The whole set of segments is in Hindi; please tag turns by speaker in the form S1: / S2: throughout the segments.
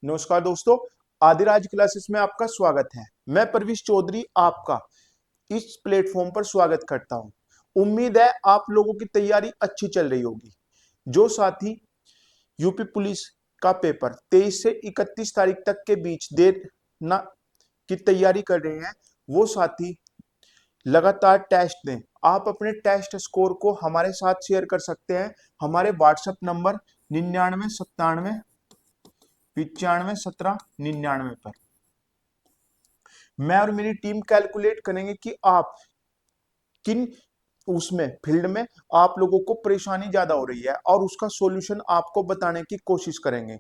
S1: नमस्कार दोस्तों, आदिराज क्लासेस में आपका स्वागत है। मैं परवेश चौधरी आपका इस प्लेटफॉर्म पर स्वागत करता हूं। उम्मीद है आप लोगों की तैयारी अच्छी चल रही होगी। जो साथी यूपी पुलिस का पेपर 23 से 31 तारीख तक के बीच देना की तैयारी कर रहे हैं, वो साथी लगातार टेस्ट दें। आप अपने टेस्ट स्कोर को हमारे साथ शेयर कर सकते हैं हमारे व्हाट्सएप नंबर 9997 95 17 99 पर। मैं और मेरी टीम कैलकुलेट करेंगे कि आप किन उसमें फील्ड में आप लोगों को परेशानी ज्यादा हो रही है और उसका सॉल्यूशन आपको बताने की कोशिश करेंगे।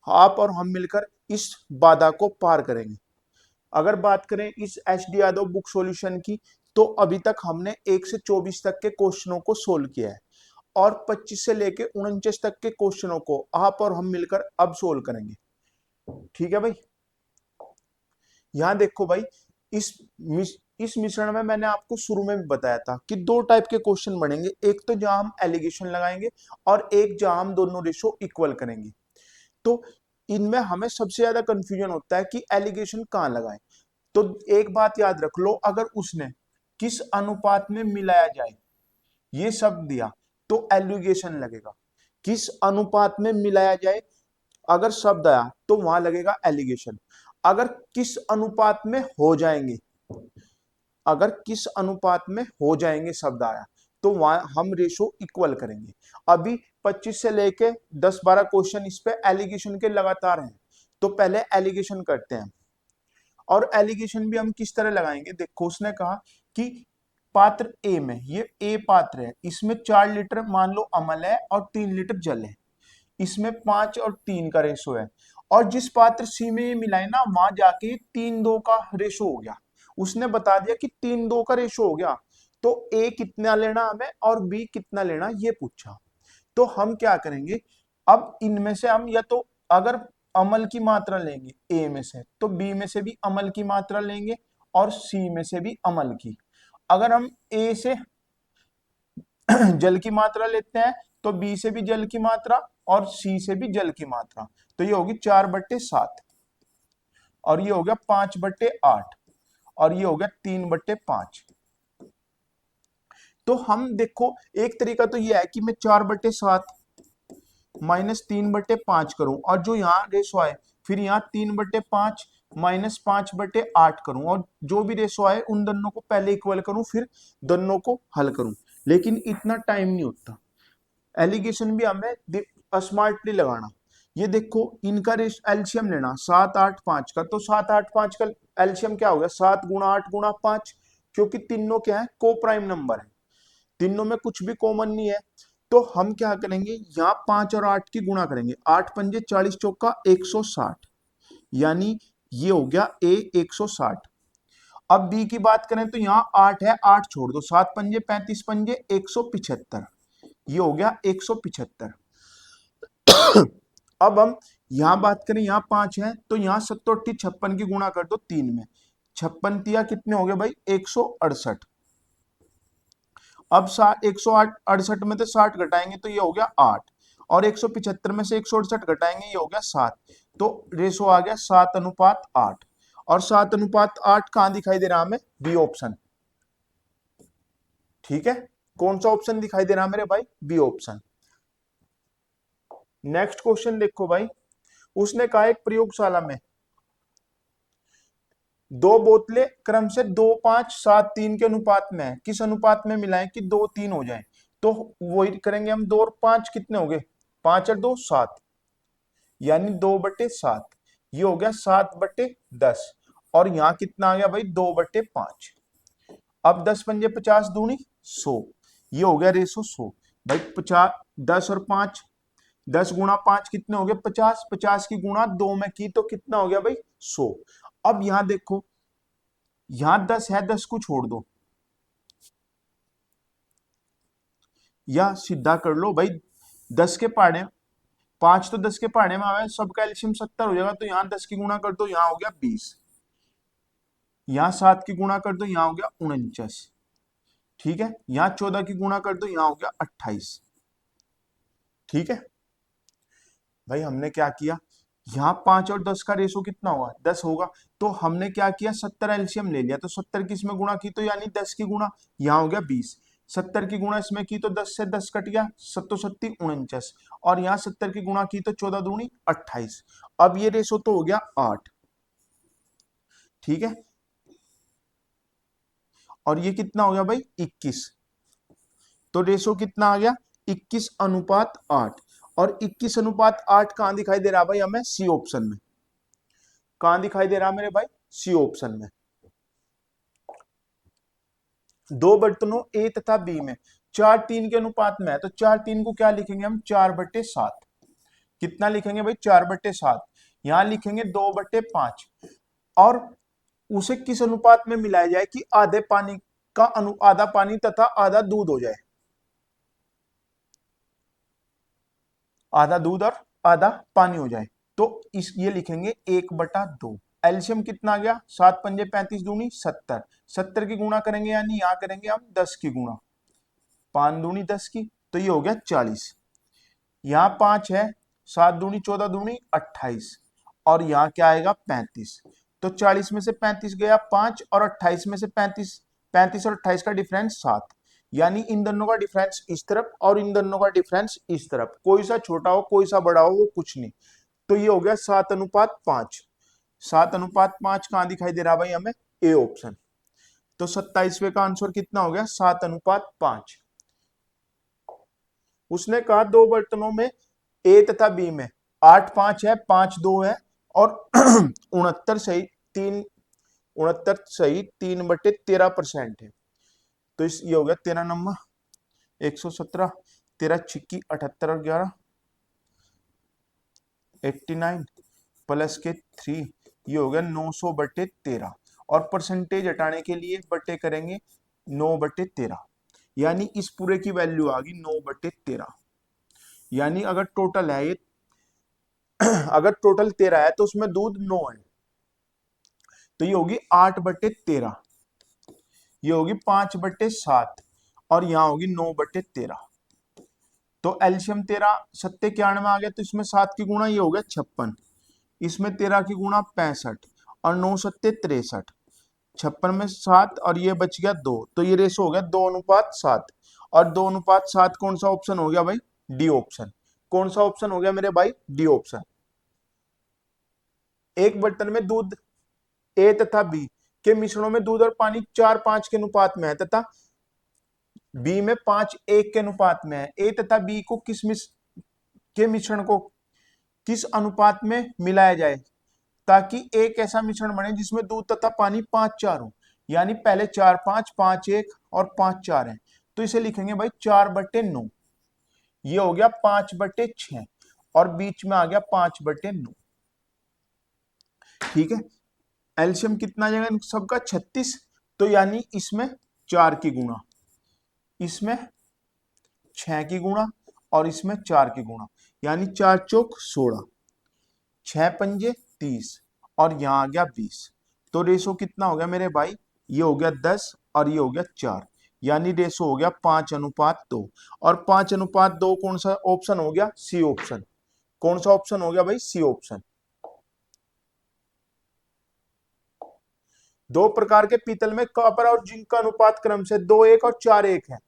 S1: आप और हम मिलकर इस बाधा को पार करेंगे। अगर बात करें इस H D Yadav book solution की, तो अभी तक हमने 1 से 24 तक के क्वेश्चनों को सोल्व किया है और 25 से लेके 49 तक के क्वेश्चनों को आप और हम मिलकर अब सोल्व करेंगे। ठीक है भाई। यहाँ देखो भाई, इस इस मिश्रण में मैंने आपको शुरू में भी बताया था कि दो टाइप के क्वेश्चन बनेंगे। एक तो जहां हम एलिगेशन लगाएंगे और एक जहां हम दोनों रेशो इक्वल करेंगे। तो इनमें हमें सबसे ज्यादा कंफ्यूजन होता है कि एलिगेशन कहां लगाएं। तो एक बात याद रख लो, अगर उसने किस अनुपात में मिलाया जाए ये शब्द दिया तो एलिगेशन लगेगा। किस अनुपात में मिलाया जाए अगर शब्द आया तो वहां लगेगा एलिगेशन। अगर किस अनुपात में हो जाएंगे, अगर किस अनुपात में हो जाएंगे शब्द आया तो वहां हम रेशो इक्वल करेंगे। अभी 25 से लेके 10-12 क्वेश्चन इस पे एलिगेशन के लगातार हैं, तो पहले एलिगेशन करते हैं। और एलिगेशन भी हम किस तरह लगाएंगे, देखो उसने कहा कि पात्र ए में, ये ए पात्र है, इसमें 4 लीटर मान लो अमल है और 3 लीटर जल है। इसमें 5 और 3 का रेशो है और जिस पात्र सी में ये मिलाए ना वहां जाके 3-2 का रेशो हो गया। उसने बता दिया कि 3-2 का रेशो हो गया, तो ए कितना लेना हमें और बी कितना लेना ये पूछा। तो हम क्या करेंगे, अब इनमें से हम या तो अगर अमल की मात्रा लेंगे ए में से तो बी में से भी अमल की मात्रा लेंगे और सी में से भी अमल की। अगर हम ए से जल की मात्रा लेते हैं तो बी से भी जल की मात्रा और सी से भी जल की मात्रा, तो ये होगी 4/7 और ये हो गया 5/8 और ये हो गया 3/5। तो हम देखो, एक तरीका तो ये है कि मैं 4/7 माइनस 3/5 करूं और जो यहाँ रेशो आए फिर यहाँ 3/5 माइनस 5/8 करूं और जो भी रेशो आए उन दोनों को पहले इक्वल करूं फिर दोनों को हल करूं। लेकिन इतना टाइम नहीं होता। एलिगेशन भी हमें स्मार्टली लगाना। ये देखो, इनका एलसीएम लेना 7, 8, 5 का, तो 7, 8, 5 का एलसीएम क्या हो गया 7 × 8 × 5, क्योंकि तीनों क्या है को प्राइम नंबर है, तीनों में कुछ भी कॉमन नहीं है। तो हम क्या करेंगे, यहाँ 5 और 8 की गुणा करेंगे, 8×5 = 40, चौका 160, यानी ये हो गया ए 160। अब बी की बात करें तो यहाँ 8 है, 8 छोड़ दो, 7×5 = 35×5 = 175, ये हो गया 175। अब हम यहां बात करें, यहाँ 5 है तो यहाँ 7 56 की गुणा कर दो 3 में, 56 कितने हो गए भाई 168। अब 168 में से 60 घटाएंगे तो ये हो गया 8 और 175 में से 168 घटाएंगे ये हो गया 7। तो रेशो आ गया 7:8 और 7:8 कहां दिखाई दे रहा हमें, बी ऑप्शन। ठीक है, कौन सा ऑप्शन दिखाई दे रहा है मेरे भाई, बी ऑप्शन। नेक्स्ट क्वेश्चन देखो भाई, उसने कहा एक प्रयोगशाला में 2 बोतलें क्रम से 2, 5, 7, 3 के अनुपात में है, किस अनुपात में मिलाएं कि 2, 3 हो जाए। तो वही करेंगे हम, 2 और 5 कितने हो गए, 5 और 2 7, यानी 2/7, ये हो गया 7/10 और यहाँ कितना आ गया भाई 2/5। अब 10×5 = 50, दूनी 100, ये हो गया रेशो 100। भाई 50, 10 और 5, 10 × 5 कितने हो गए 50, 50 की गुणा 2 में की तो कितना हो गया भाई 100। अब यहां देखो, यहां 10 है, 10 को छोड़ दो या सीधा कर लो भाई, 10 के पहाड़े 5 तो 10 के पहाड़े में आवे, सबका एलसीएम 70 हो जाएगा, तो यहाँ 10 की गुणा कर दो, यहाँ हो गया 20, यहाँ 7 की गुणा कर दो, यहाँ हो गया 49। ठीक है, यहाँ 14 की गुणा कर दो, यहाँ हो गया 28। ठीक है भाई, हमने क्या किया, यहाँ 5 और 10 का रेशो कितना होगा, 10 होगा। तो हमने क्या किया, 70 एलसीएम ले लिया, तो 70 की इसमें गुणा की तो यानी 10 की गुणा, यहाँ हो गया 20। 70 की गुणा इसमें की तो 10 से 10 कट गया, 7 सत्ती 49, और यहाँ 70 की गुणा की तो 14 दूनी 28। अब ये रेशो तो हो गया 8, ठीक है। और ये कितना हो गया भाई, 21। तो रेशो कितना आ गया, 21:8। और 21:8 कहां दिखाई दे रहा भाई हमें, सी ऑप्शन में। कहां दिखाई दे रहा मेरे भाई, सी ऑप्शन में। दो बर्तनों ए तथा बी में 4:3 के अनुपात में है, तो 4:3 को क्या लिखेंगे हम, 4/7। कितना लिखेंगे भाई, 4/7। यहां लिखेंगे 2/5। और उसे किस अनुपात में मिलाया जाए कि आधे पानी का आधा पानी तथा आधा दूध हो जाए, आधा दूध और आधा पानी हो जाए। तो इस ये लिखेंगे 1/2। एल्शियम कितना आ गया, 7 पंजे 35 दूनी 70। 70 की गुणा करेंगे यानी यहां करेंगे हम 10 की गुणा, 5 दूनी 10 की, तो ये हो गया 40। यहाँ 5 है, 7 दूनी 14 दूनी 28, और यहाँ क्या आएगा 35। तो 40 में से 35 गया 5, और 28 में से 35, 35 और 28 का डिफरेंस 7। यानी इन दोनों का डिफरेंस इस तरफ और इन दोनों का डिफरेंस इस तरफ, कोई सा छोटा हो कोई सा बड़ा हो वो कुछ नहीं। तो ये हो गया 7:5। 7:5 कहां दिखाई दे रहा भाई हमें, ए ऑप्शन। तो 27वें का आंसर कितना हो गया, 7:5। उसने कहा दो बर्तनों में ए तथा बी में 8:5 है, 5:2 है, और 69 सही 3/13% है। तो इस ये हो गया 13 नंबर, 117, 13 छिक्की 78 और 11 89 प्लस के 3, ये हो गया 900/13। और परसेंटेज हटाने के लिए बटे करेंगे 9/13, यानी इस पूरे की वैल्यू आ गई 9/13। यानी अगर टोटल है ये अगर टोटल 13 है तो उसमें दूध 9 है, तो ये होगी 8/13, ये होगी 5/7, और यहां होगी 9/13। तो एल्शियम 13 सत्ते 91 आ गया, तो इसमें 7 की गुणा ये हो गया 56, इसमें 13 की गुणा 65, और 9 सत्ते 63, 56 में 7 और ये बच गया 2, तो ये रेशो हो गया 2:7। और 2:7 कौन सा ऑप्शन हो गया भाई, डी ऑप्शन। कौन सा ऑप्शन हो गया मेरे भाई, डी ऑप्शन। एक बर्तन में दूध ए तथा बी के मिश्रणों में दूध और पानी 4:5 के अनुपात में है, तथा बी में 5:1 के अनुपात में है। ए तथा बी को के मिश्रण को किस अनुपात में मिलाया जाए ताकि एक ऐसा मिश्रण बने जिसमें दूध तथा पानी 5:4 हो। यानी पहले 4:5, 5:1 और 5:4 है, तो इसे लिखेंगे भाई 4/9। ये हो गया 5/6, और बीच में आ गया 5/9, ठीक है। एल्शियम कितना आ जाएगा सबका, 36। तो यानी इसमें 4 की गुणा, इसमें 6 की गुणा, और इसमें 4 की गुणा, यानी 4 चौक 16, 6 पंजे 30, और यहां आ गया 20। तो रेशो कितना हो गया मेरे भाई, ये हो गया 10 और ये हो गया 4, यानी रेशो हो गया 5:2। और 5:2 कौन सा ऑप्शन हो गया, सी ऑप्शन। कौन सा ऑप्शन हो गया भाई, सी ऑप्शन। दो प्रकार के पीतल में कॉपर और जिंक का अनुपात क्रम से 2:1 और 4:1 है।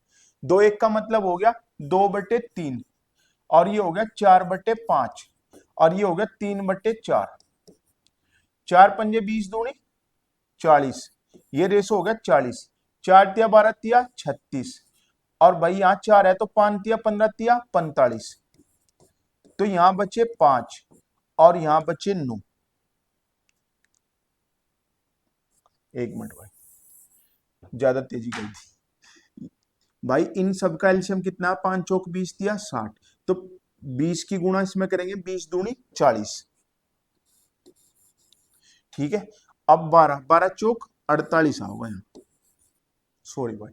S1: 2:1 का मतलब हो गया 2/3, और ये हो गया 4/5, और ये हो गया 3/4। 4 पंजे 20 दूनी 40, ये रेशो हो गया 40। 4 तिया 12 तिया 36, और भाई यहाँ 4 है तो 5 तिया 15 तिया 45, तो यहां बचे 5 और यहां बचे 9। एक मिनट भाई, ज्यादा तेजी कर दी भाई। इन सब का एल्शियम कितना, 5 चौक 20 दिया 60, तो 20 की गुणा इसमें करेंगे, 20 दूनी 40, ठीक है। अब 12, 12 चौक 48 होगा यहाँ, सॉरी भाई,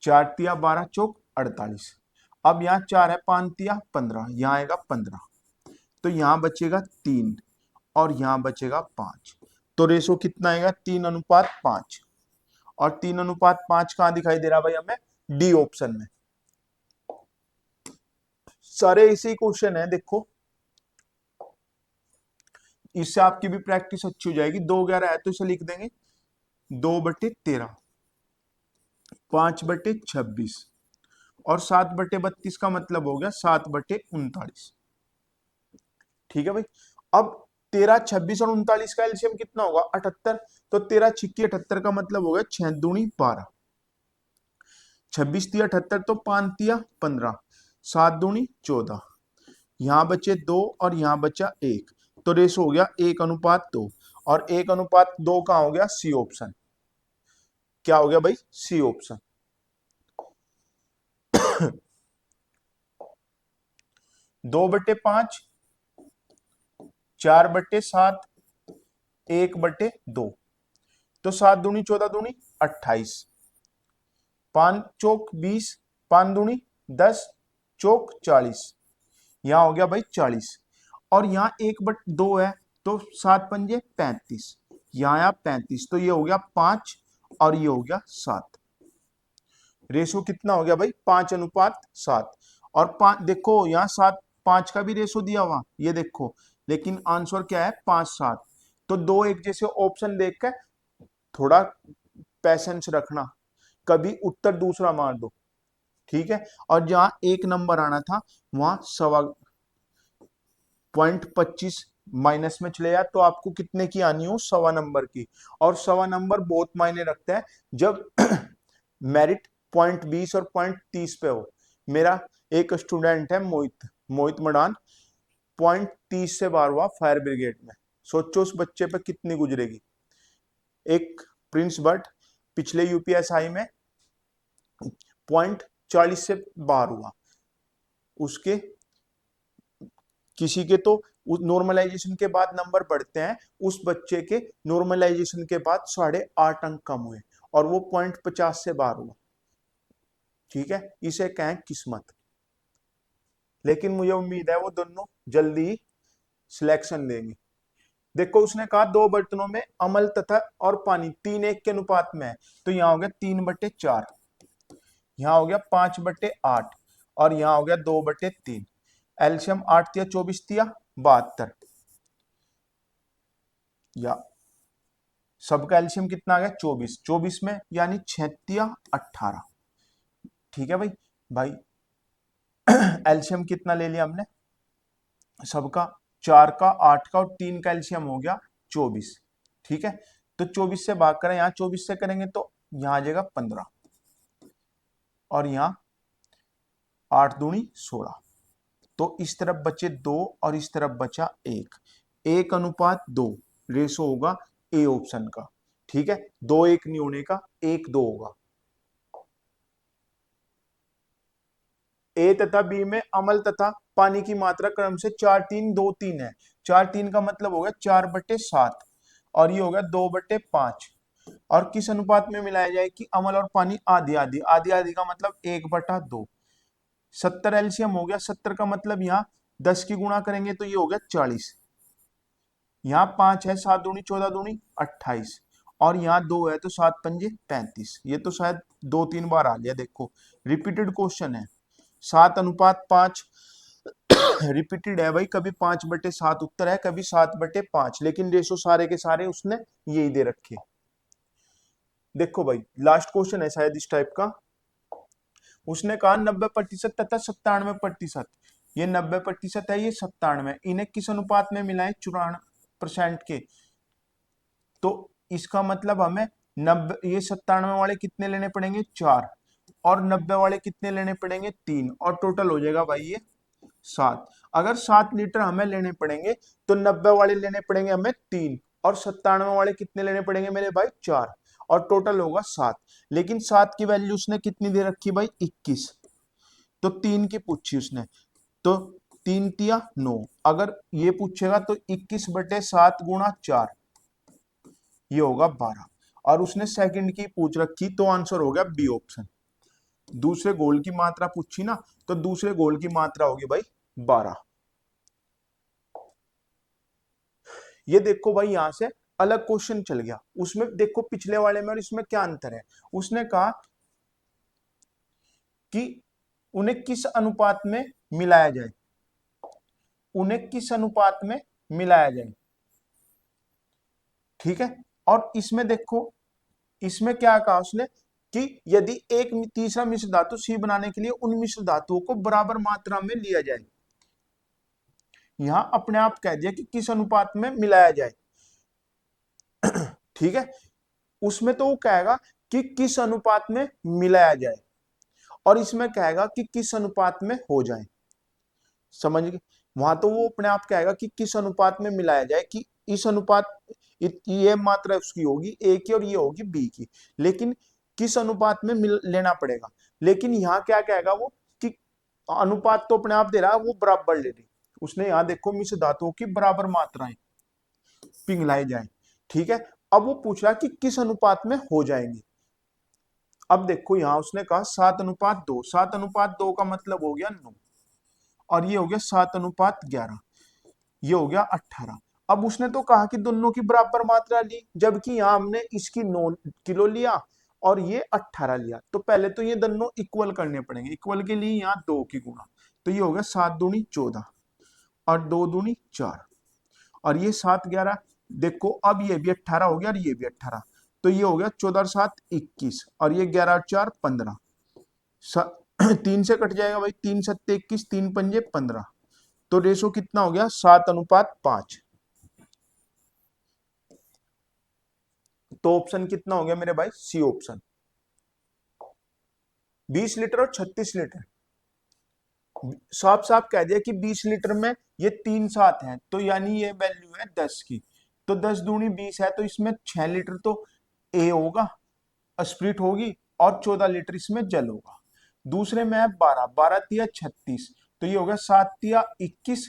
S1: 4 तिया 12 चौक 48। अब यहाँ 4 है, 5 तिया 15, यहाँ आएगा 15, तो यहाँ बचेगा 3 और यहाँ बचेगा 5। तो रेशो कितना आएगा, 3:5। और 3:5 कहां दिखाई दे रहा भाई हमें, डी ऑप्शन में। सारे इसी क्वेश्चन है देखो, इससे आपकी भी प्रैक्टिस अच्छी हो जाएगी। 2 11 है तो इसे लिख देंगे 2/13, 5/26 और 7/32 का मतलब हो गया 7/39। ठीक है भाई। अब 13, 26 और 39 का एलसीएम कितना होगा? 78। तो 13 छिक्की 78 का मतलब हो गया 6 दूनी 12, 26 तिया 78 तो 5 तिया 15, 7 दूनी 14, यहां बचे 2 और यहां बचा 1, तो रेशो हो गया 1:2 और 1:2 कहां हो गया? C option. क्या हो गया भाई? C option. 2/5, 4/7, 1/2, तो 7 दूनी 14 दूनी 28, 5 चौक 20, 5 दूनी 10, चौक 40, यहां हो गया भाई 40 और यहां 1/2 है तो 7 पंजे 35, यहां आया 35, तो ये हो गया 5 और ये हो गया 7। रेशो कितना हो गया भाई? 5:7। और 5 देखो यहाँ 7 5 का भी रेशो दिया हुआ ये देखो, लेकिन आंसर क्या है? 5:7। तो दो एक जैसे ऑप्शन देख कर थोड़ा पैसेंस रखना, कभी उत्तर दूसरा मार दो। ठीक है। और जहां एक नंबर आना था वहां 1.25 माइनस में चले जाए तो आपको कितने की आनी हो? 1.25 की। और 1.25 बहुत मायने रखता है जब मेरिट 0.20 और 0.30 पे हो। मेरा एक स्टूडेंट है मोहित, मोहित मडान, 0.30 से बाहर हुआ फायर ब्रिगेड में। सोचो उस बच्चे पे कितनी गुजरेगी। एक प्रिंस भट्ट पिछले यूपीएसआई में 0.40 से बाहर हुआ, उसके किसी के तो नॉर्मलाइजेशन के बाद नंबर बढ़ते हैं, उस बच्चे के नॉर्मलाइजेशन के बाद 8.5 अंक कम हुए और वो 0.50 से बाहर हुआ। ठीक है, इसे कहें किस्मत। लेकिन मुझे उम्मीद है वो दोनों जल्दी ही सिलेक्शन देंगे। देखो उसने कहा 2 बर्तनों में अमल तथा और पानी 3:1 के अनुपात में है, तो यहाँ हो गया 3/4, यहाँ हो गया 5/8 और यहाँ हो गया 2/3। एल्शियम 8 तिया 24 तिया 72, या सबका एल्शियम कितना आ गया? 24, 24 में यानी 6 तिया 18। ठीक है भाई। भाई एल्शियम कितना ले लिया हमने? सबका 4 का 8 का और 3 का एल्शियम हो गया 24। ठीक है, तो 24 से भाग करें, यहाँ 24 से करेंगे तो यहाँ आ जाएगा 15 और यहाँ 8 दूनी 16, तो इस तरफ बचे 2 और इस तरफ बचा 1, 1:2 रेशो होगा ए ऑप्शन का। ठीक है, 2:1 नहीं होने का, 1:2 होगा। ए तथा बी में अमल तथा पानी की मात्रा क्रम से 4:3 2:3 है। 4:3 का मतलब हो गया 4/7 और ये हो गया 2/5। और किस अनुपात में मिलाया जाए कि अमल और पानी आधी आधी? आधी आधी का मतलब 1/2। 70 एलसीएम हो गया, 70 का मतलब यहाँ 10 की गुणा करेंगे तो ये हो गया 40, यहाँ 5 है, 7 दूनी 14 दूनी 28 और यहाँ 2 है तो 7 पंजे 35। ये तो शायद 2 3 बार आ गया, देखो रिपीटेड क्वेश्चन है। 7:5 रिपीटेड है भाई, कभी 5/7 उत्तर है, कभी 7/5, लेकिन रेशो सारे के सारे उसने यही दे रखे। देखो भाई लास्ट क्वेश्चन है शायद इस टाइप का। उसने कहा 90% तथा 97%, ये 90% है, ये 97, इन्हें किस अनुपात में मिलाएं? 94% के। तो इसका मतलब हमें 90, ये 97 वाले कितने लेने पड़ेंगे? 4, और 90 वाले कितने लेने पड़ेंगे? 3, और टोटल हो जाएगा भाई ये 7। अगर 7 लीटर हमें लेने पड़ेंगे तो 90 वाले लेने पड़ेंगे हमें 3, और 97 वाले कितने लेने पड़ेंगे मेरे भाई? 4, और टोटल होगा 7। लेकिन 7 की वैल्यू उसने कितनी दे रखी भाई? 21, तो 3 की पूछी उसने, तो 3 तिया 9, अगर ये पूछेगा तो 21/7 गुणा 4, ये होगा 12, और उसने सेकंड की पूछ रखी तो आंसर हो गया बी ऑप्शन। दूसरे गोल की मात्रा पूछी ना, तो दूसरे गोल की मात्रा होगी भाई 12। ये देखो भाई यहां से अलग क्वेश्चन चल गया, उसमें देखो पिछले वाले में और इसमें क्या अंतर है। उसने कहा कि उन्हें किस अनुपात में मिलाया जाए, उन्हें किस अनुपात में मिलाया जाए। ठीक है। और इसमें देखो, इसमें क्या कहा उसने कि यदि एक तीसरा मिश्र धातु सी बनाने के लिए उन मिश्र धातुओं को बराबर मात्रा में लिया जाए, यहां अपने आप कह दिया कि किस अनुपात में मिलाया जाए। ठीक है, उसमें तो वो कहेगा कि किस अनुपात में मिलाया जाए, और इसमें कहेगा कि किस अनुपात में हो जाए। समझ गए? वहां तो वो अपने आप कहेगा कि किस अनुपात में मिलाया जाए, कि इस अनुपात, ये मात्रा उसकी होगी ए की और ये होगी बी की, लेकिन किस अनुपात में मिल लेना पड़ेगा। लेकिन यहाँ क्या कहेगा वो कि अनुपात तो अपने आप दे रहा है, वो बराबर ले रही। उसने यहाँ देखो मिश्र धातुओं की बराबर मात्राएं पिघलाई जाए। ठीक है, अब वो पूछ रहा है कि किस अनुपात में हो जाएंगे। अब देखो यहां उसने कहा 7:2, 7:2 का मतलब हो गया 9, और ये हो गया 7:11, ये हो गया 18। अब उसने तो कहा कि दोनों की बराबर मात्रा ली, जबकि यहां हमने इसकी 9 किलो लिया और ये 18 लिया, तो पहले तो ये दोनों इक्वल करने पड़ेंगे। इक्वल के लिए यहाँ 2 की गुणा, तो ये हो गया 7 दूनी 14 और 2 दूनी 4, और ये 7:11। देखो अब ये भी 18 हो गया और ये भी 18, तो ये हो गया 14 और 7 21, और ये 11 और 4 15। 3 से कट जाएगा भाई, 3 7 21, 3 पंजे 15, तो रेशो कितना हो गया 7:5। तो ऑप्शन कितना हो गया मेरे भाई, सी ऑप्शन। 20 लीटर और 36 लीटर, साफ साफ कह दिया कि 20 लीटर में ये 3 साथ हैं, तो यानी ये वैल्यू है 10 की, तो 10 दूनी 20 है, तो इसमें 6 लीटर तो ए होगा, स्प्लिट होगी, और 14 लीटर इसमें जल होगा। दूसरे में है 12, 12 तिया 36, तो ये हो गया 7 तिया 21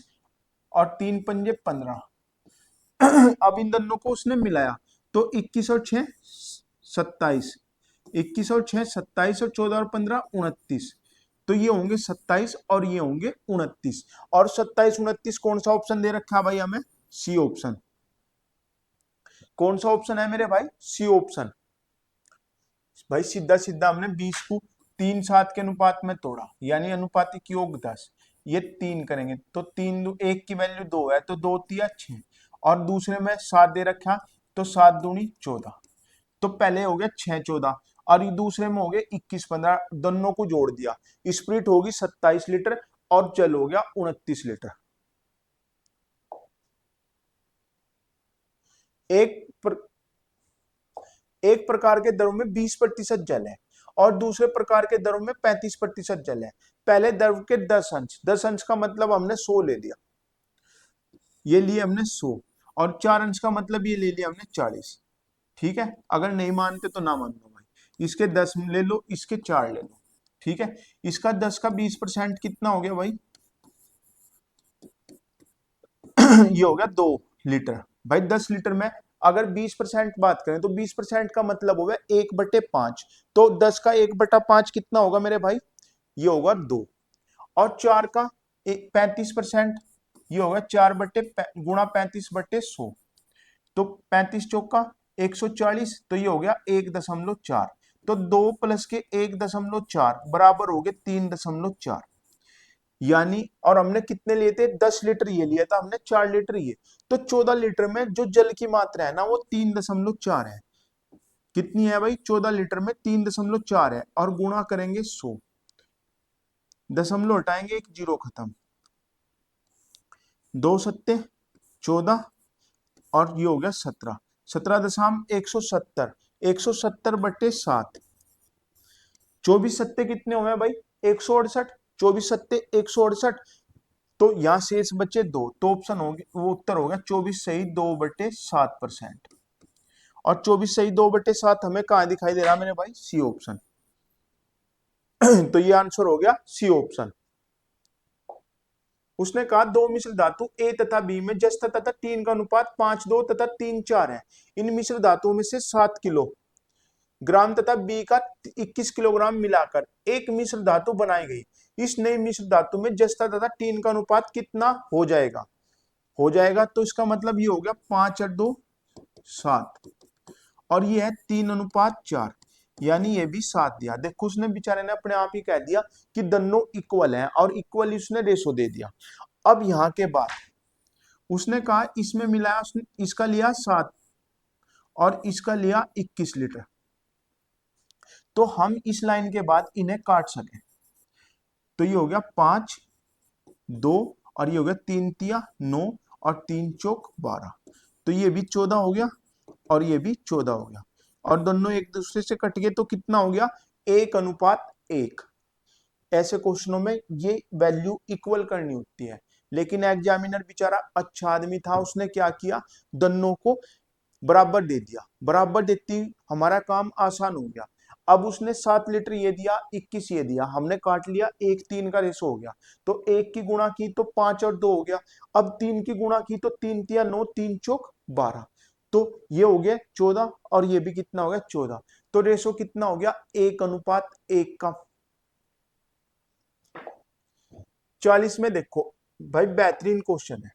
S1: और 3 पंजे 15। अब इन दोनों को उसने मिलाया, तो 21 और 6 27, 21 और 6 27, और 14 और 15 29, तो ये होंगे 27 और ये होंगे 29, और 27 29 कौन सा ऑप्शन दे रखा है भाई हमें, सी ऑप्शन। कौन सा ऑप्शन है मेरे भाई, सी ऑप्शन। भाई सीधा सीधा हमने 20 को 3 7 के अनुपात में तोड़ा, यानी अनुपातिक योग 10, ये 3 करेंगे तो 3 1 की वैल्यू 2 है, तो 2 तिया 6, और दूसरे में 7 दे रखा, तो 7 दूनी 14, तो पहले हो गया 6 14, और ये दूसरे में हो गए 21 15, दोनों को जोड़ दिया, स्प्लिट होगी 27 लीटर और जल हो गया 29 लीटर। एक पर, एक प्रकार के द्रव में 20% जल है और दूसरे प्रकार के द्रव में 35% जल है। पहले द्रव के 10 अंश, 10 अंश का मतलब हमने 100 ले लिया, ये लिए हमने 100, और 4 अंश का मतलब ये ले लिया हमने 40। ठीक है, अगर नहीं मानते तो ना मान लो भाई, इसके 10 ले लो, इसके 4 ले लो। ठीक है, इसका 10 का 20% कितना हो गया भाई ये हो गया 2 लीटर। भाई 10 लीटर में अगर 20% बात करें, तो 20% का मतलब होगा 1/5, तो 10 का 1/5 कितना होगा मेरे भाई, ये होगा 2, और 4 का 35%, ये होगा 4 बट्टे गुणा 35/100, तो 35 चौका 140, तो ये हो गया 1.4, तो 2 प्लस के 1.4 बराबर हो गए 3.4, यानी, और हमने कितने लिए थे, 10 लीटर ये लिया था हमने, 4 लीटर ये, तो 14 लीटर में जो जल की मात्रा है ना वो 3.4 है। कितनी है भाई, 14 लीटर में 3.4 है, और गुणा करेंगे 100, दशमलव हटाएंगे, एक जीरो खत्म, 2 सत्ते 14, और ये हो गया 17, 17.170, 170/7, 24 सत्ते कितने हुए भाई, 168, 24 सत्ते 168, तो यहाँ शेष बचे 2, तो ऑप्शन हो गया, वो उत्तर हो गया 24 सही 2/7%, और 24 सही 2/7 हमें कहाँ दिखाई दे रहा है मेरे भाई, सी ऑप्शन। तो ये आंसर हो गया सी ऑप्शन। उसने कहा दो मिश्र धातु ए तथा बी में जस्ता तथा 3 का अनुपात 5:2 तथा 3:4 है। इन मिश्र धातुओं में से 7 किलोग्राम तथा बी का 21 किलोग्राम मिलाकर एक मिश्र धातु बनाई गई। इस नई मिश्र धातु में जस्ता तथा 3 का अनुपात कितना हो जाएगा, तो इसका मतलब ये हो गया 5:2 7, और ये है 3:4, यानी ये भी 7 दिया। देखो उसने बेचारे ने अपने आप ही कह दिया कि दोनों इक्वल हैं, और इक्वल उसने रेशो दे दिया। अब यहां के बाद उसने कहा इसमें मिलाया, उसने इसका लिया 7, और इसका लिया 21 लीटर। तो हम इस लाइन के बाद इन्हें काट सकें तो ये हो गया 5, 2 और ये हो गया 3 तिया 9 और 3 चौक 12। तो ये भी 14 हो गया और ये भी 14 हो गया और दोनों एक दूसरे से कट गए तो कितना हो गया 1:1। ऐसे क्वेश्चनों में ये वैल्यू इक्वल करनी होती है, लेकिन एग्जामिनर बेचारा अच्छा आदमी था, उसने क्या किया दोनों को बराबर दे दिया। बराबर देती हमारा काम आसान हो गया। अब उसने 7 लीटर ये दिया 21 ये दिया, हमने काट लिया 1:3 का रेशो हो गया। तो 1 की गुणा की तो 5 और 2 हो गया। अब 3 की गुणा की तो 3 तिया 9 3 चौक 12। तो ये हो गया 14 और ये भी कितना हो गया 14। तो रेशो कितना हो गया 1:1 का। 40 में देखो भाई बेहतरीन क्वेश्चन है,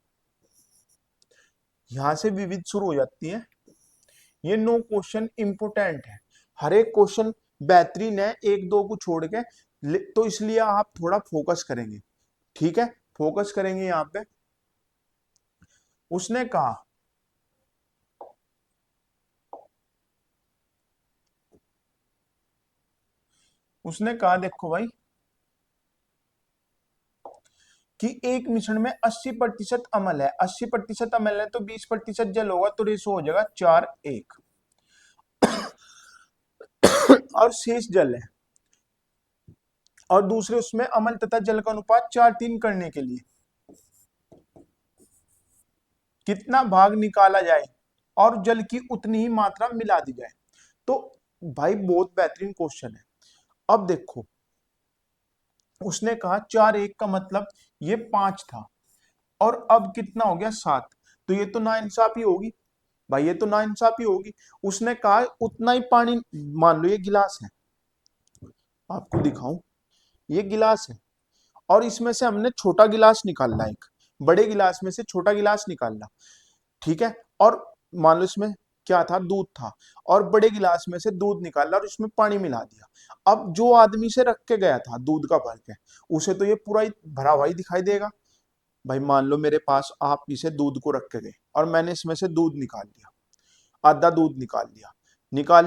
S1: यहां से विविध शुरू हो जाती है। ये 9 क्वेश्चन इंपोर्टेंट है, हर एक क्वेश्चन बेहतरीन है एक दो को छोड़ के, तो इसलिए आप थोड़ा फोकस करेंगे। ठीक है, फोकस करेंगे यहां पे। उसने कहा देखो भाई कि एक मिश्रण में 80% अम्ल है, 80% अम्ल है तो 20% जल होगा, तो रेशो हो जाएगा 4:1। और शेष जल है और दूसरे उसमें अम्ल तथा जल का अनुपात 4:3 करने के लिए कितना भाग निकाला जाए और जल की उतनी ही मात्रा मिला दी जाए। तो भाई बहुत बेहतरीन क्वेश्चन है। अब देखो उसने कहा 4:1 का मतलब ये 5 था और अब कितना हो गया 7। तो ये तो नाइंसाफी होगी भाई, ये तो नाइंसाफी होगी। उसने कहा उतना ही पानी, मान लो ये गिलास है, आपको दिखाऊं, ये गिलास है और इसमें से हमने छोटा गिलास निकालना, एक बड़े गिलास में से छोटा गिलास निकालना। ठीक है, और मान लो इसमें क्या था दूध था और बड़े गिलास में से दूध निकाला और इसमें पानी मिला दिया। अब जो आदमी से रख के गया था दूध का भर के, उसे तो ये पूरा ही भरा हुआ ही दिखाई देगा। भाई मान लो मेरे पास आप इसे दूध को रख के गए और मैंने इसमें से दूध निकाल लिया, आधा दूध निकाल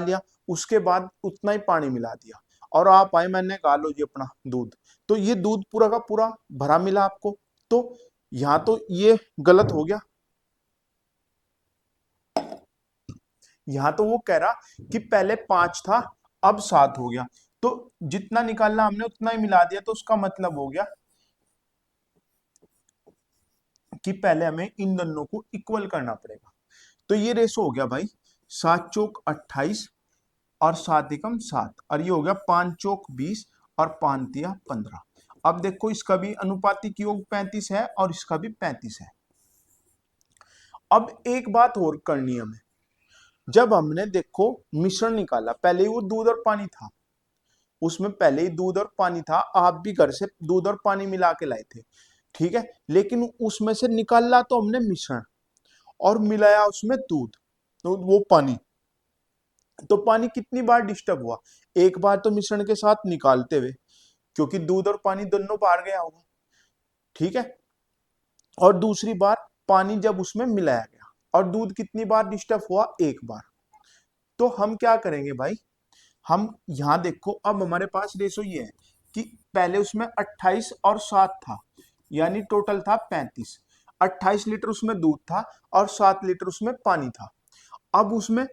S1: लिया, उसके बाद उतना ही पानी मिला दिया और आप आए, मैंने कहा लो जी अपना दूध, तो ये दूध पूरा का पूरा भरा मिला आपको। तो यहां तो ये गलत हो गया, यहां तो वो कह रहा कि पहले 5 था अब 7 हो गया, तो जितना निकालना हमने उतना ही मिला दिया, तो उसका मतलब हो गया कि पहले हमें इन दोनों को इक्वल करना पड़ेगा। तो ये रेशो हो गया भाई 7 चौक 28 और 7 एकम 7 और ये हो गया 5 चौक 20 और 5 तिया 15। अब देखो इसका भी अनुपातिक योग 35 है और इसका भी 35 है। अब एक बात और करनी है हमें, जब हमने देखो मिश्रण निकाला, पहले ही वो दूध और पानी था, उसमें पहले ही दूध और पानी था, आप भी घर से दूध और पानी मिला के लाए थे। ठीक है, लेकिन उसमें से निकाला तो हमने मिश्रण और मिलाया उसमें दूध, तो वो पानी, तो पानी कितनी बार डिस्टर्ब हुआ, एक बार तो मिश्रण के साथ निकालते हुए, क्योंकि दूध और पानी दोनों बाहर गया होगा। ठीक है, और दूसरी बार पानी जब उसमें मिलाया गया, और दूध कितनी बार डिस्टर्ब हुआ, एक बार। तो हम क्या करेंगे भाई, हम यहां देखो अब हमारे पास रेशो ये है कि पहले उसमें 28 और 7 था, यानी टोटल था 35। 28 लीटर उसमें दूध था और 7 लीटर उसमें पानी था। अब उसमें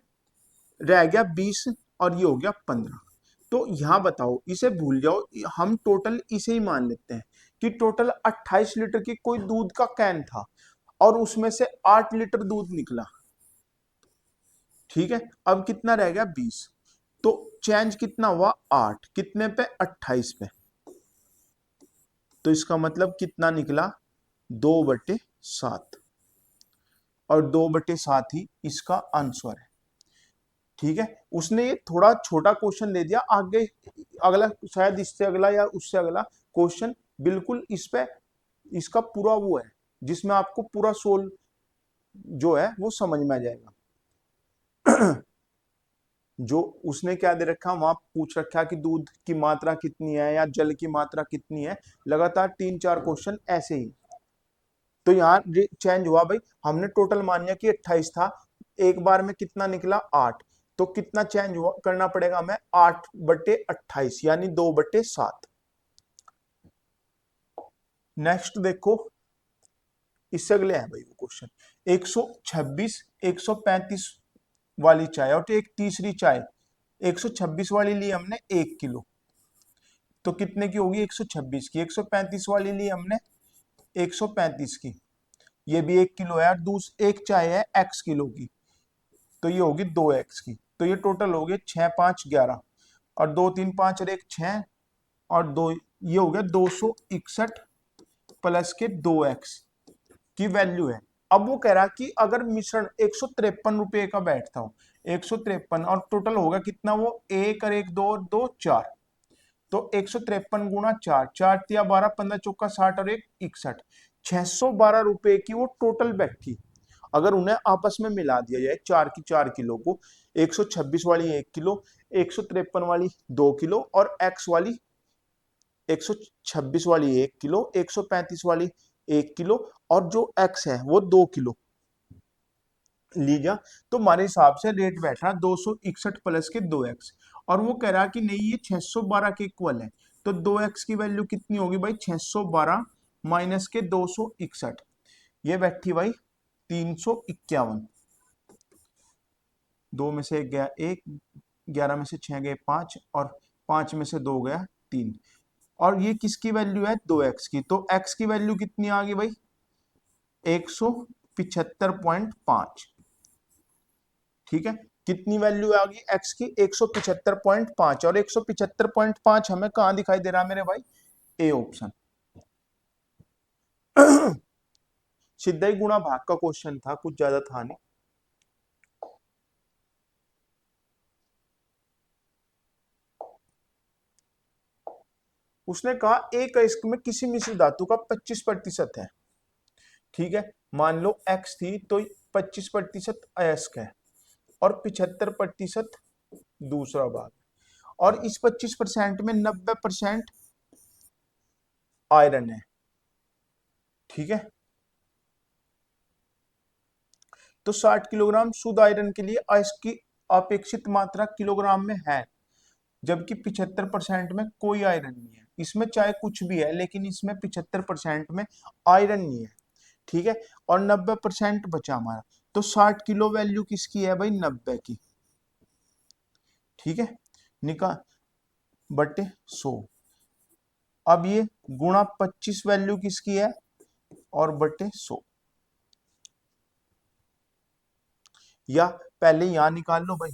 S1: रह गया 20 और ये हो गया 15। तो यहां बताओ, इसे भूल जाओ, हम टोटल इसे ही मान लेते हैं कि टोटल 28 लीटर की कोई दूध का कैन था और उसमें से 8 लीटर दूध निकला। ठीक है, अब कितना रह गया 20, तो चेंज कितना हुआ 8, कितने पे 28 पे, तो इसका मतलब कितना निकला 2/7 और 2/7 ही इसका आंसर है। ठीक है, उसने ये थोड़ा छोटा क्वेश्चन दे दिया, आगे अगला शायद इससे अगला या उससे अगला क्वेश्चन बिल्कुल इस पे इसका पूरा वो है जिसमें आपको पूरा सोल जो है वो समझ में आ जाएगा। जो उसने क्या दे रखा, वहां पूछ रखा कि दूध की मात्रा कितनी है या जल की मात्रा कितनी है, लगातार 3-4 क्वेश्चन ऐसे ही। तो यहाँ चेंज हुआ भाई, हमने टोटल मान लिया कि 28 था, एक बार में कितना निकला 8, तो कितना चेंज हुआ करना पड़ेगा हमें 8/28 यानी 2/7। नेक्स्ट देखो, इससे अगले है भाई वो क्वेश्चन 126 135 वाली चाय और एक तीसरी चाय 126 वाली ली हमने 1 किलो, तो कितने की होगी 126 की। 135 वाली ली हमने 135 की, ये भी 1 किलो है, और एक चाय है x किलो की, तो ये होगी 2x की। तो ये टोटल हो गया 6 5 11 और 2 3 5 और 1 6 और 2, ये हो गया 261 प्लस के 2x की वैल्यू है। अब वो कह रहा कि अगर मिश्रण 153 रुपए का बैठता हो, 153 और टोटल होगा कितना, वो 1 और 1 2 और 2 4, तो 153 गुणा 4, 4 तिया 12, 15 चौका 60 और 1 61, 612 रुपए की वो टोटल बैठी। अगर उन्हें आपस में मिला दिया जाए 4 किलो को, 126 वाली 1 किलो, 153 वाली 2 किलो और x वाली 126 वाली 1 किलो, 135 वाली 1 किलो और जो x है वो 2 किलो लीजा, तो हमारे हिसाब से रेट बैठ रहा 261 प्लस के 2x, और वो कह रहा कि नहीं ये 612 के इक्वल है, तो 2x की वैल्यू कितनी होगी भाई 612 माइनस के 261, ये बैठी भाई 351। 2 में से 1 गया 1, 11 में से 6 गए 5 और 5 में से 2 गया 3, और ये किसकी वैल्यू है 2x की, तो x की वैल्यू कितनी आ गई भाई 175.5। ठीक है, कितनी वैल्यू आ गई x की 175.5, और 175.5 हमें कहां दिखाई दे रहा है मेरे भाई, ए ऑप्शन। सीधा ही गुणा भाग का क्वेश्चन था, कुछ ज्यादा था नहीं। उसने कहा एक अयस्क में किसी मिश्र धातु का 25% है। ठीक है, मान लो x थी तो 25% अयस्क है और 75% दूसरा भाग, और इस 25% में 90% आयरन है। ठीक है, तो 60 किलोग्राम शुद्ध आयरन के लिए अयस्क की अपेक्षित मात्रा किलोग्राम में है, जबकि 75% में कोई आयरन नहीं है। इसमें चाहे कुछ भी है लेकिन इसमें 75% में आयरन नहीं है। ठीक है, और 90% बचा हमारा, तो 60 किलो वैल्यू किसकी है भाई 90 की। ठीक है, निकाल बटे 100, अब ये गुणा 25 वैल्यू किसकी है और बटे 100, या पहले यहां निकाल लो भाई,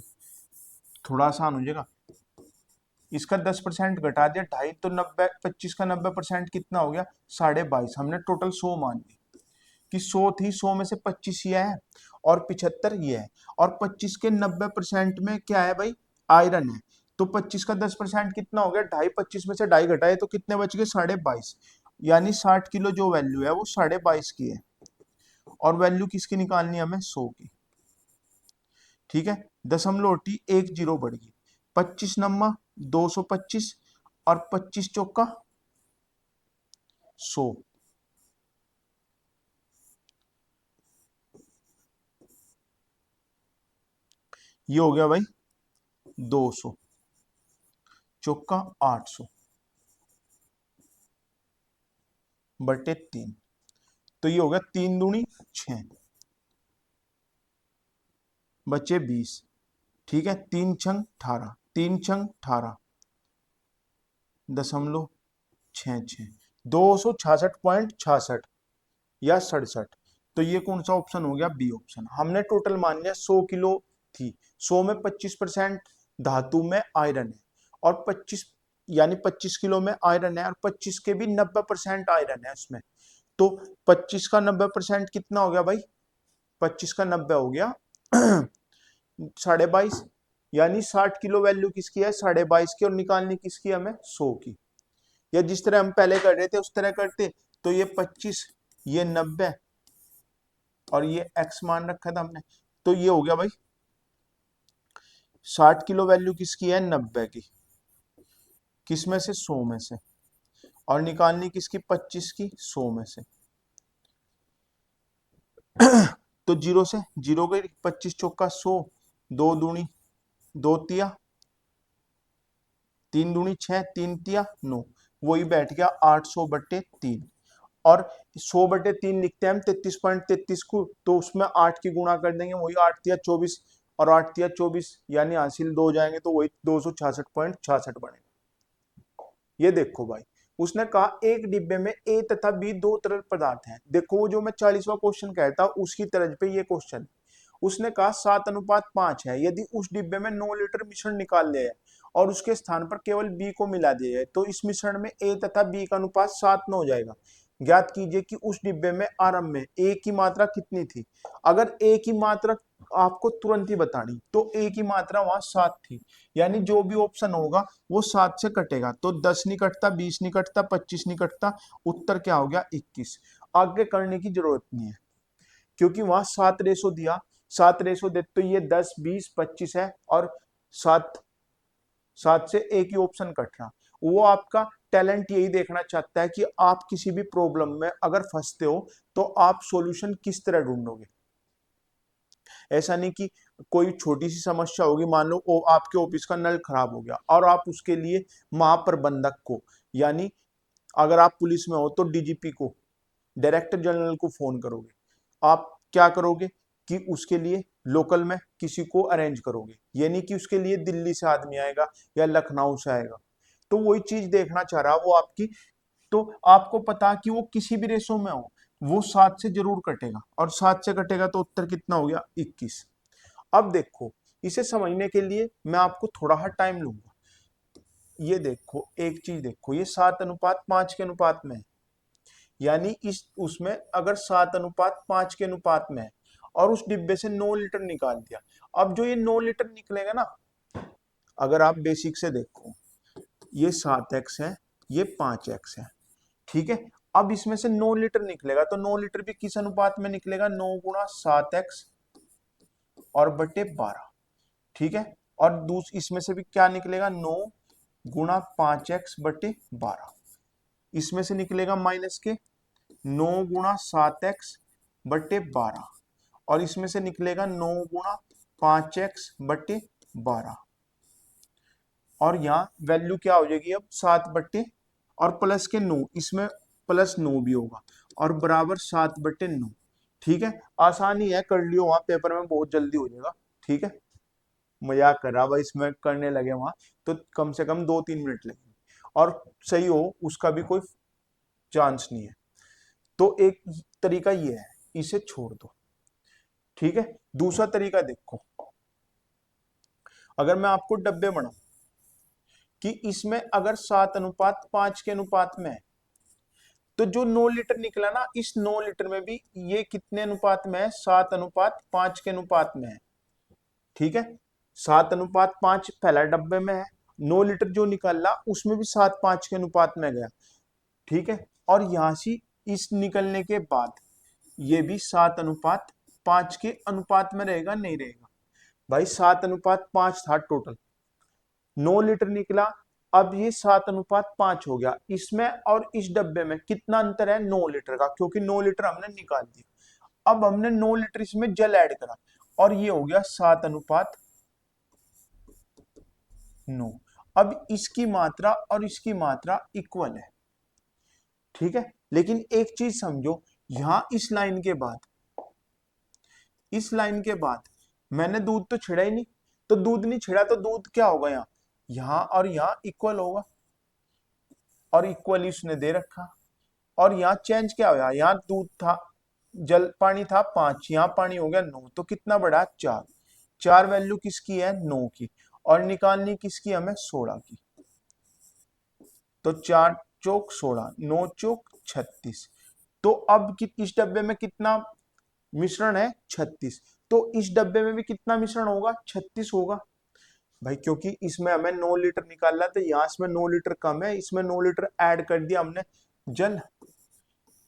S1: थोड़ा आसान हो जाएगा। इसका 10% घटा दिया 2.5, तो 90 25 का 90% कितना हो गया 22.5। हमने टोटल 100 मान ली कि 100 थी, 100 में से 25 ये है और 75 ये है, और 25 के 90% में क्या है भाई आयरन है, तो 25 का 10% कितना हो गया 2.5, 25 में से 2.5 घटाए तो कितने बच गए 22.5, यानी 60 किलो जो वैल्यू है वो 22.5 की है, और वैल्यू किसकी निकालनी है हमें 100 की। ठीक है, दशमलव एक जीरो बढ़ गई, 25 नम्मा 225 और 25 चौका 100, ये हो गया भाई 200 चौका 800 बटे 3, तो ये हो गया 3 दूनी 6 बचे 20। ठीक है, 3 छंग 18, 3 छंग 18 दशमलव 66, 266.66 या 67, तो ये कौन सा ऑप्शन हो गया बी ऑप्शन। हमने टोटल मान लिया 100 किलो थी, 100 में 25% धातु में आयरन है, और 25 यानी 25 किलो में आयरन है, और 25 के भी 90% आयरन है उसमें, तो 25 का 90% कितना हो गया भाई 25 का 90 हो गया 22.5, यानी 60 किलो वैल्यू किसकी है 22.5 की, और निकालनी किसकी हमें 100 की, या जिस तरह हम पहले कर रहे थे उस तरह करते, तो ये 25 ये 90 और ये x मान रखा था हमने, तो ये हो गया भाई 60 किलो वैल्यू किसकी है 90 की, किस में से 100 में से, और निकालनी किसकी 25 की 100 में से। तो जीरो से जीरो गई, 25 चौका 100, 2 दूनी 2 तिया, 3 दूनी 6, 3 तिया 9, वही बैठ गया 800/3। और 100/3 लिखते हैं हम 33.33 को, तो उसमें 8 की गुणा कर देंगे, वही 8 तिया 24, और 8 तिया 24 यानी हासिल 2 जाएंगे, तो वही 266.66 बने। ये देखो भाई, उसने कहा एक डिब्बे में ए तथा बी दो तरल पदार्थ हैं। देखो वो जो मैं 40वां क्वेश्चन कहता उसकी तर्ज पे ये क्वेश्चन। उसने कहा 7:5 है। यदि उस डिब्बे में 9 लीटर मिश्रण निकाल लिया है और उसके स्थान पर केवल बी को मिला दिया है, तो इस मिश्रण में ए तथा बी का अनुपात 7:9 हो जाएगा। ज्ञात कीजिए कि उस डिब्बे में आरंभ में ए की मात्रा कितनी थी। अगर ए की मात्रा आपको तुरंत ही बतानी, तो ए की मात्रा वहां 7 थी, यानी जो भी ऑप्शन होगा वो 7 से कटेगा, तो 10 नहीं कटता, 20 नहीं कटता, 25 नहीं कटता, उत्तर क्या हो गया 21। आगे करने की जरूरत नहीं है, क्योंकि वहां 7 रेशो दिया, 7 रेशो दे तो ये 10 20 25 है, और 7 7 से एक ही ऑप्शन कट रहा। वो आपका टैलेंट यही देखना चाहता है कि आप किसी भी प्रॉब्लम में अगर फंसते हो तो आप सॉल्यूशन किस तरह ढूंढोगे। ऐसा नहीं कि कोई छोटी सी समस्या होगी, मान लो आपके ऑफिस का नल खराब हो गया और आप उसके लिए महाप्रबंधक को, यानी अगर आप पुलिस में हो तो डीजीपी को, डायरेक्टर जनरल को फोन करोगे। आप क्या करोगे कि उसके लिए लोकल में किसी को अरेंज करोगे, ये नहीं कि उसके लिए दिल्ली से आदमी आएगा या लखनऊ से आएगा। तो वही चीज देखना चाह रहा वो आपकी। तो आपको पता कि वो किसी भी रेशो में हो, वो 7 से जरूर कटेगा, और 7 से कटेगा तो उत्तर कितना हो गया 21। अब देखो, इसे समझने के लिए मैं आपको थोड़ा सा टाइम लूंगा। ये देखो एक चीज देखो, ये 7:5 के अनुपात में है, यानी इस उसमें अगर 7:5 के अनुपात में है और उस डिब्बे से 9 लीटर निकाल दिया। अब जो ये 9 लीटर निकलेगा ना, अगर आप बेसिक से देखो, ये 7x है, ये 5x है, ठीक है। अब इसमें से 9 लीटर निकलेगा, तो 9 लीटर भी किस अनुपात में निकलेगा, 9 × 7x और बटे 12, ठीक है। और इसमें से भी क्या निकलेगा, 9 × 5x/12, इसमें से निकलेगा माइनस के 9 × 7x/12, और इसमें से निकलेगा 9 × 5x/12, और यहाँ वैल्यू क्या हो जाएगी अब 7 और प्लस के 9, इसमें प्लस 9 भी होगा, और बराबर 7/9, ठीक है। आसानी है, कर लियो, वहां पेपर में बहुत जल्दी हो जाएगा, ठीक है। मजाक कर रहा भाई, इसमें करने लगे वहां तो कम से कम 2-3 मिनट लगेंगे, और सही हो उसका भी कोई चांस नहीं है। तो एक तरीका ये है, इसे छोड़ दो, ठीक है। दूसरा तरीका देखो, अगर मैं आपको डब्बे बनाऊं कि इसमें अगर 7:5 के अनुपात में है, तो जो 9 लीटर निकला ना, इस 9 लीटर में भी ये कितने अनुपात में है, 7:5 के अनुपात में है, ठीक है। 7:5 पहला डब्बे में है, 9 लीटर जो निकला उसमें भी 7:5 के अनुपात में गया, ठीक है। और यहां से इस निकलने के बाद ये भी 7:5 के अनुपात में रहेगा, नहीं रहेगा भाई। 7:5 था टोटल, 9 लीटर निकला, अब ये 7:5 हो गया। इसमें और इस डब्बे में कितना अंतर है, 9 लीटर का, क्योंकि 9 लीटर हमने निकाल दिया। अब हमने 9 लीटर इसमें जल ऐड करा, और ये हो गया 7:9। अब इसकी मात्रा और इसकी मात्रा इक्वल है, ठीक है। लेकिन एक चीज समझो, यहां इस लाइन के बाद, इस लाइन के बाद मैंने दूध तो छिड़ा ही नहीं, तो दूध नहीं छिड़ा तो दूध क्या होगा, यहाँ यहां और यहां इक्वल होगा, और इक्वल उसने दे रखा। और यहाँ चेंज क्या होया, यहाँ दूध था, जल पानी था 5, यहाँ पानी हो गया 9, तो कितना बढ़ा 4। 4 वैल्यू किसकी है, 9 की, और निकालनी किसकी हमें, 16 की। तो 4 चौक 16, 9 चौक 36। तो अब इस डब्बे में कितना मिश्रण है, 36। तो इस डब्बे में भी कितना मिश्रण होगा, 36 होगा भाई, क्योंकि इसमें हमें 9 लीटर निकालना, तो यहाँ इसमें 9 लीटर कम है, इसमें 9 लीटर ऐड कर दिया हमने, जल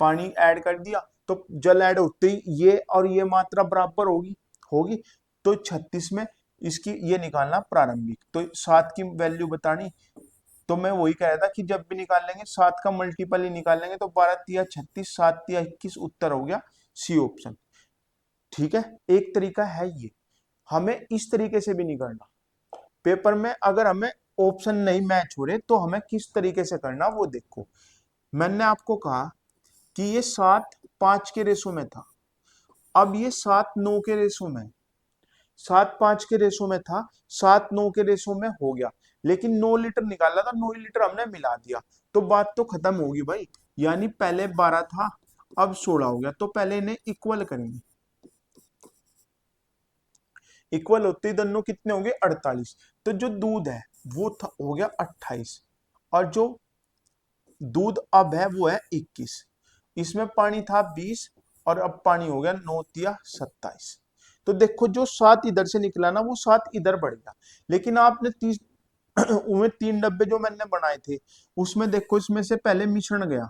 S1: पानी ऐड कर दिया, तो जल ऐड होते ही ये और ये मात्रा बराबर होगी होगी। तो 36 में इसकी ये निकालना प्रारंभिक, तो 7 की वैल्यू बतानी। तो मैं वही कह रहा था कि जब भी निकाल लेंगे 7 का मल्टीपल ही निकाल लेंगे, तो 12 तिया 36, 7 तिया 21, उत्तर हो गया सी ऑप्शन, ठीक है, एक तरीका है ये। हमें इस तरीके से भी नहीं करना। पेपर में अगर हमें ऑप्शन नहीं मैच हो रहे तो हमें किस तरीके से करना वो देखो। मैंने आपको कहा कि ये 7:5 के रेशो में था, अब ये 7:9 के रेशो में, 7:5 के रेशो में था, 7:9 के रेशो में हो गया, लेकिन 9 लीटर निकाला था, 9 लीटर हमने मिला दिया, तो बात तो खत्म होगी भाई। यानी पहले 12 था, अब 16 हो गया, तो पहले इन्हें इक्वल करेंगे। इक्वल होते ही दोनों कितने होंगे, 48। तो जो दूध है वो हो गया 28, और जो दूध अब है वो है 21। इसमें पानी था 20, और अब पानी हो गया 9 तिया 27। तो देखो जो 7 इधर से निकला ना, वो 7 इधर बढ़ गया। लेकिन आपने 30 उनमें 3 डब्बे जो मैंने बनाए थे, उसमें देखो इसमें से पहले मिश्रण गया,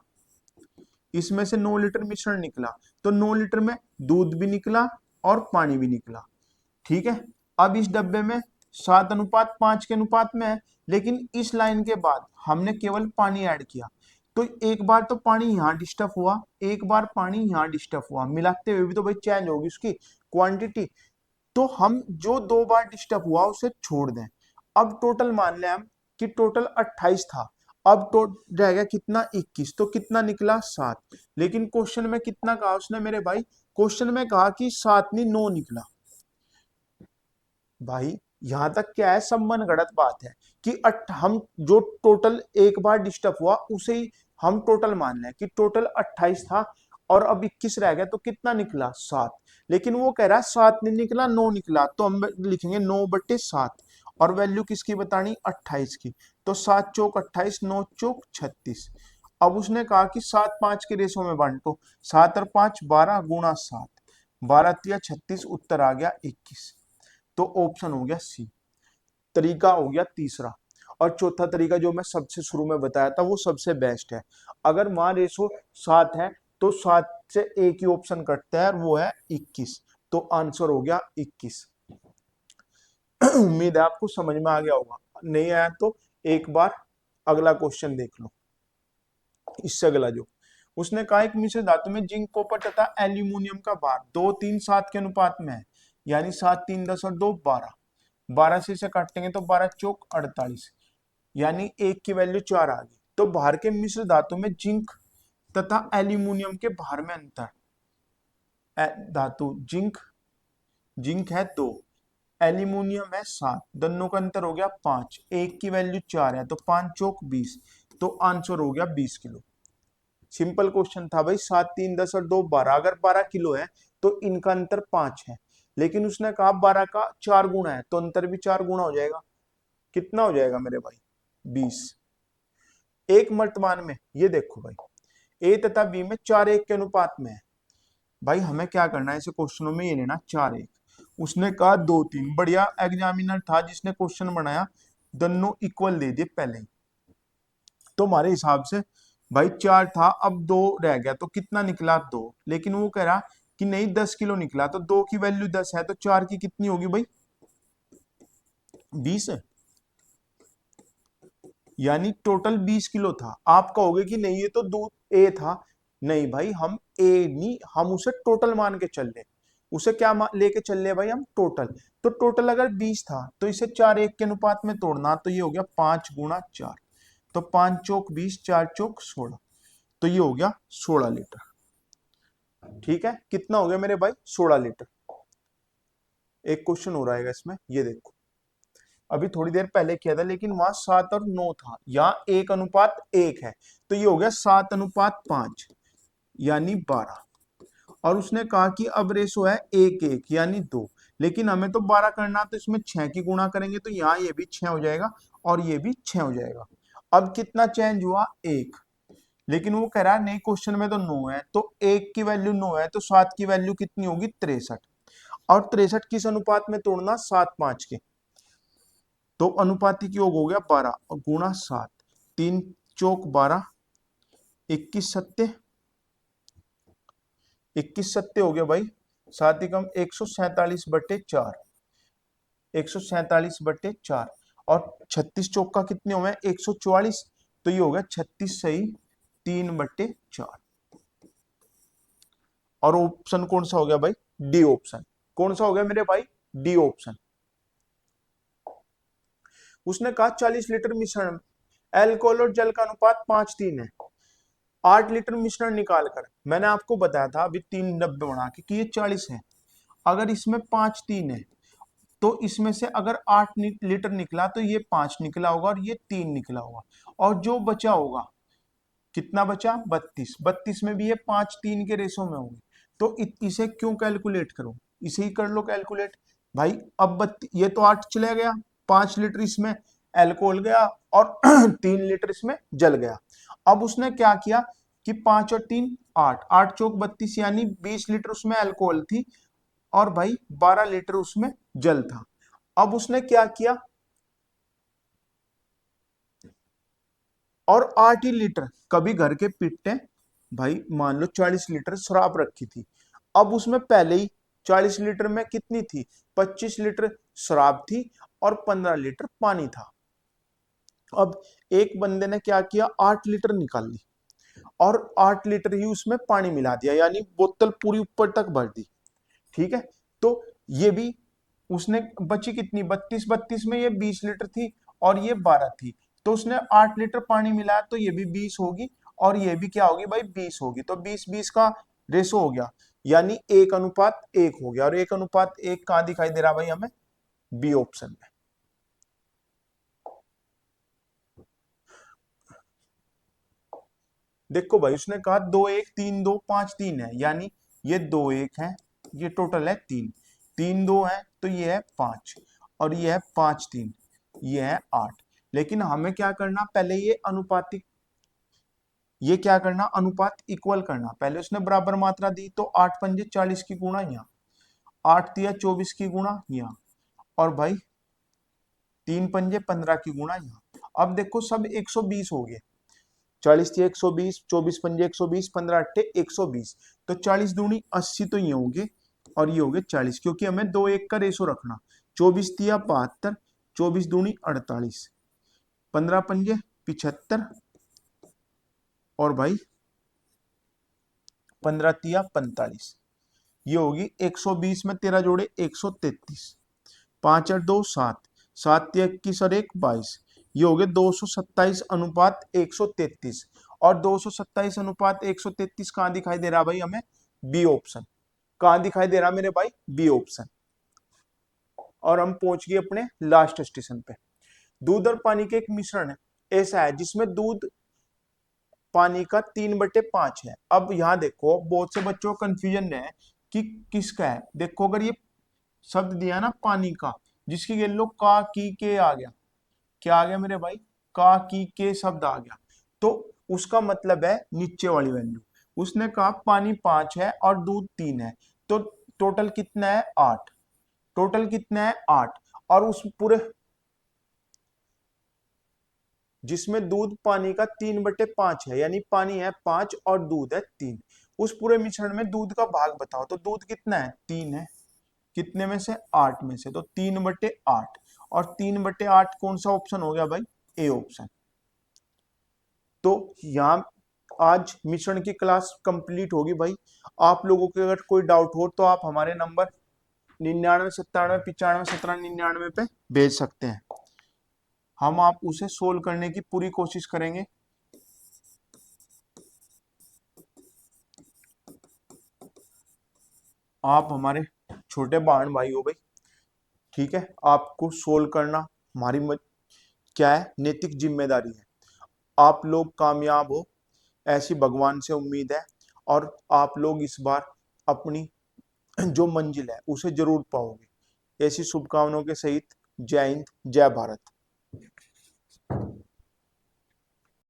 S1: इसमें से 9 लीटर मिश्रण निकला, तो 9 लीटर में दूध भी निकला और पानी भी निकला। ठीक है, अब इस डब्बे में 7:5 के अनुपात में है, लेकिन इस लाइन के बाद हमने केवल पानी ऐड किया, तो एक बार तो पानी यहाँ डिस्टर्ब हुआ, एक बार पानी यहाँ डिस्टर्ब हुआ, मिलाते हुए भी तो भाई चेंज होगी उसकी क्वांटिटी। तो हम जो 2 बार डिस्टर्ब हुआ उसे छोड़ दें। अब टोटल मान लें हम कि टोटल 28 था, अब तो रह गया कितना, 21, तो कितना निकला, 7। लेकिन क्वेश्चन में कितना कहा उसने मेरे भाई, क्वेश्चन में कहा कि 7 नहीं 9 निकला। भाई यहां तक क्या है, सब मनगढ़ंत बात है कि हम जो टोटल एक बार डिस्टर्ब हुआ उसे ही हम टोटल मान लें कि टोटल 28 था, और अब 21 रह गया, तो कितना निकला, 7। लेकिन वो कह रहा है 7 नहीं निकला 9 निकला, तो हम लिखेंगे 9/7, और वैल्यू किसकी बतानी, 28 की। तो 7 चौक 28, 9 चौक 36। अब उसने कहा कि 7:5 के रेशो में बांटो, 7 और 5 12 गुणा 7, 12 तिया 36, उत्तर आ गया 21। तो ऑप्शन हो गया सी, तरीका हो गया तीसरा। और चौथा तरीका जो मैं सबसे शुरू में बताया था वो सबसे बेस्ट है। अगर वहां रेशो 7 है तो 7 से एक ही ऑप्शन कटता है और वो है 21, तो आंसर हो गया 21। उम्मीद है आपको समझ में आ गया होगा, नहीं आया तो एक बार अगला क्वेश्चन देख लो। इससे अगला जो उसने कहा, एक मिश्र धातु में जिंक कॉपर तथा एल्यूमिनियम का भार 2 3 7 के अनुपात में है, यानी 7 3 10 और 2 12। 12 से इसे काटेंगे तो 12 चौक 48, यानी एक की वैल्यू 4 आ गई। तो भार के मिश्र धातु में जिंक तथा एल्यूमिनियम के भार में अंतर, धातु जिंक, जिंक है 2, एल्यूमिनियम है 7, दोनों का अंतर हो गया 5, एक की वैल्यू 4 है, तो 5 चौक 20, तो आंसर हो गया 20 किलो। सिंपल क्वेश्चन था भाई, 7 3 10 और 2 12, अगर 12 किलो है तो इनका अंतर 5 है, लेकिन उसने कहा 12 का 4 गुना है, तो अंतर भी 4 गुना हो जाएगा। कितना हो जाएगा मेरे भाई, 20। एक वर्तमान में ये देखो भाई, ए तथा बी में 4:1 के अनुपात में है। भाई हमें क्या करना है, ऐसे क्वेश्चनों में ये लेना 4:1। उसने कहा 2 3, बढ़िया एग्जामिनर था जिसने क्वेश्चन बनाया, दोनों इक्वल दे दिए पहले ही। तो हमारे हिसाब से भाई 4 था, अब 2 रह गया, तो कितना निकला, 2। लेकिन वो कह रहा कि नहीं 10 किलो निकला, तो 2 की वैल्यू 10 है, तो 4 की कितनी होगी भाई, 20, यानी टोटल 20 किलो था। आप कहोगे कि नहीं ये तो दूध ए था, नहीं भाई, हम ए नहीं, हम उसे टोटल मान के चल रहे, उसे क्या लेके चल रहे भाई, हम टोटल। तो टोटल अगर 20 था तो इसे 4:1 के अनुपात में तोड़ना, तो ये हो गया 5 गुणा 4, तो 5 चौक 20, 4 चौक 16, तो ये हो गया 16 लीटर। ठीक है, कितना हो गया मेरे भाई, 16 लीटर। एक क्वेश्चन हो रहेगा इसमें, ये देखो, अभी थोड़ी देर पहले किया था, लेकिन वहां 7 और 9 था, यहाँ 1:1 है, तो ये हो गया 7:5, यानी 12। और उसने कहा कि अब रेशो है 1:1, यानी 2, लेकिन हमें तो 12 करना, तो इसमें 6 की गुणा करेंगे, तो यहाँ ये भी 6 हो जाएगा और ये भी 6 हो जाएगा। अब कितना चेंज हुआ, 1। लेकिन वो कह रहा है नहीं, क्वेश्चन में तो 9 है, तो 1 की वैल्यू 9 है, तो 7 की वैल्यू कितनी होगी, 63। और 63 किस अनुपात में तोड़ना, 7:5 के, तो अनुपातिक योग हो गया 12 और गुणा 7, 3 चौक 12, 21 सत्ते, 21 सत्ते हो गया भाई, 7 ही कम 147/4, 147/4, और 36 चौक का कितने हुए, 144, तो ये हो गया 36 सही 3/4। और ऑप्शन कौन सा हो गया भाई, डी ऑप्शन। कौन सा हो गया मेरे भाई? D option. उसने कहा 40 लीटर मिश्रण, एल्कोहल और जल का अनुपात 5:3 है, 8 लीटर मिश्रण निकालकर, मैंने आपको बताया था अभी 3 डब्बे बना के कि ये 40 है, अगर इसमें 5:3 है तो इसमें से अगर 8 लीटर निकला तो ये 5 निकला होगा और ये 3 निकला होगा, और जो बचा होगा, कितना बचा? 32। 32 में भी ये 5:3 के रेशो में होंगे, तो इसे क्यों कैलकुलेट करो, इसे ही कर लो कैलकुलेट भाई। अब ये तो 8 चला गया, 5 लीटर इसमें एल्कोहल गया और 3 लीटर इसमें जल गया। अब उसने क्या किया कि 5 और 3 8, 8 चौक 32, यानी 20 लीटर उसमें एल्कोहल थी और भाई 12 लीटर उसमें जल था। अब उसने क्या किया, और 8 ही लीटर, कभी घर के पिट्टे भाई मान लो 40 लीटर शराब रखी थी, अब उसमें पहले ही 40 लीटर में कितनी थी? 25 लीटर शराब थी और 15 लीटर पानी था। अब एक बंदे ने क्या किया, 8 लीटर निकाल ली और 8 लीटर ही उसमें पानी मिला दिया, यानी बोतल पूरी ऊपर तक भर दी। ठीक है, तो ये भी उसने बची कितनी? 32। 32 में ये 20 लीटर थी और ये 12 थी, तो उसने 8 लीटर पानी मिलाया, तो ये भी 20 होगी और ये भी क्या होगी भाई? 20 होगी। तो 20-20 का रेशो हो गया, यानी 1:1 हो गया। और 1:1 कहां दिखाई दे रहा भाई हमें? बी ऑप्शन में। देखो भाई, उसने कहा 2:1 3:2 5:3 है, यानी ये 2:1 है, ये टोटल है 3, 3:2 है तो ये है 5 और ये है 5:3, ये है 8। लेकिन हमें क्या करना, पहले ये अनुपातिक, ये क्या करना, अनुपात इक्वल करना। पहले उसने बराबर मात्रा दी तो 8 पंजे 40 की गुणा यहाँ, 8 तिया 24 की गुणा यहाँ, और भाई 3 पंजे 15 की गुणा यहाँ। अब देखो सब 120 हो गए, 40 थी 120, 24 पंजे 120, 15 अट्ठे 120, तो 40 दूनी 80 तो ये होंगे और ये हो गए 40, क्योंकि हमें 2:1 का रेशो रखना। 24 तिया 72, 24 दूनी 48, 15 पंजे 75 और भाई 15 तिया 45, ये होगी 120 में 13 जोड़े 133, 5 और 2 7, 7 तिया 21 और 1 22, ये हो गए 227 अनुपात 133। और 227 अनुपात 133 कहां दिखाई दे रहा भाई हमें? B option. कहां दिखाई दे रहा मेरे भाई? B option. और हम पहुंच गए अपने लास्ट स्टेशन पे। दूध और पानी के एक मिश्रण है ऐसा है जिसमें दूध पानी का 3/5 है। अब यहाँ देखो, बहुत से बच्चों को कंफ्यूजन है कि किसका है। देखो अगर ये शब्द दिया ना पानी का, जिसकी येलो का की के आ गया, क्या आ गया मेरे भाई? का की के शब्द आ गया, तो उसका मतलब है नीचे वाली वैल्यू। उसने कहा पानी 5 है और दूध 3 है, तो टोटल कितना है? 8। टोटल कितना है? 8। और उस पूरे जिसमें दूध पानी का 3/5 है, यानी पानी है 5 और दूध है 3, उस पूरे मिश्रण में दूध का भाग बताओ। तो दूध कितना है? 3 है, कितने में से? 8 में से, तो 3/8। और 3/8 कौन सा ऑप्शन हो गया भाई? A option. तो यहाँ आज मिश्रण की क्लास कंप्लीट होगी भाई। आप लोगों के अगर कोई डाउट हो तो आप हमारे नंबर 99 97 95 17 99 पे भेज सकते हैं, हम आप उसे सोल्व करने की पूरी कोशिश करेंगे। आप हमारे छोटे बहन भाई हो भाई, ठीक है, आपको सोल्व करना हमारी क्या है, नैतिक जिम्मेदारी है। आप लोग कामयाब हो ऐसी भगवान से उम्मीद है, और आप लोग इस बार अपनी जो मंजिल है उसे जरूर पाओगे। ऐसी शुभकामनाओं के सहित जय हिंद, जय भारत।